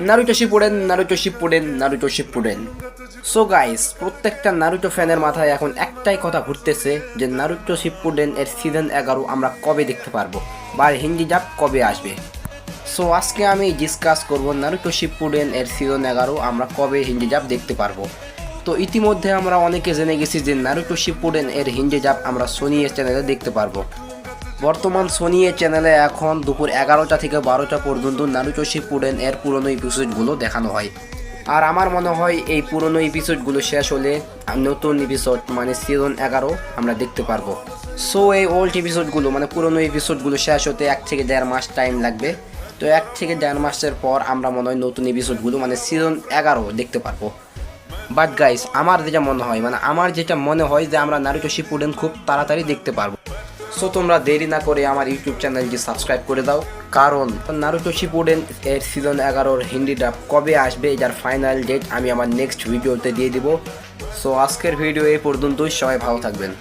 Naruto Shippuden, Naruto Shippuden, Naruto Shippuden. So guys, প্রত্যেকটা Naruto ফ্যানের মাথায় এখন একটাই কথা ঘুরতেছে যে নারুটো শিপুডেন এর সিজন 11 আমরা কবে দেখতে পারবো বা হিন্দি ডাব কবে আসবে। সো আজকে আমি ডিসকাস করব নারুটো শিপুডেন এর সিজন 11 আমরা কবে হিন্দি ডাব দেখতে পারবো। তো ইতিমধ্যে আমরা অনেকে জেনে গেছি যে নারুটো শিপুডেন এর হিন্দি ডাব আমরা সোনি চ্যানেলে দেখতে পারবো। বর্তমান সোনি চ্যানেলে এখন দুপুর 11টা থেকে 12টা পর্যন্ত নারুটো শিপুডেন এর পুরনো এপিসোডগুলো দেখানো হয়। আর আমার মনে হয় এই পুরনো এপিসোডগুলো শেষ হলে নতুন এপিসোড মানে সিজন 11 আমরা দেখতে পারবো। সো এই ওল্ড এপিসোডগুলো মানে পুরনো এপিসোডগুলো শেষ হতে 1 থেকে 1.5 মাস টাইম লাগবে। তো 1 থেকে 1.5 মাসের পর আমরা মনে হয় নতুন এপিসোডগুলো মানে সিজন 11 দেখতে পারবো। বাট গাইস, আমার যেটা মনে হয় যে আমরা নারুটো শিপুডেন খুব তাড়াতাড়ি দেখতে পারবো। সো তোমরা দেরি না করে আমার ইউটিউব চ্যানেলটি সাবস্ক্রাইব করে দাও, কারণ নারুটো শিপুডেন এর সিজন 11 হিন্দি ডাব কবে আসবে যার ফাইনাল ডেট আমি আমার নেক্সট ভিডিওতে দিয়ে দিব। সো আজকের ভিডিও এই পর্যন্তই, সবাই ভালো থাকবেন।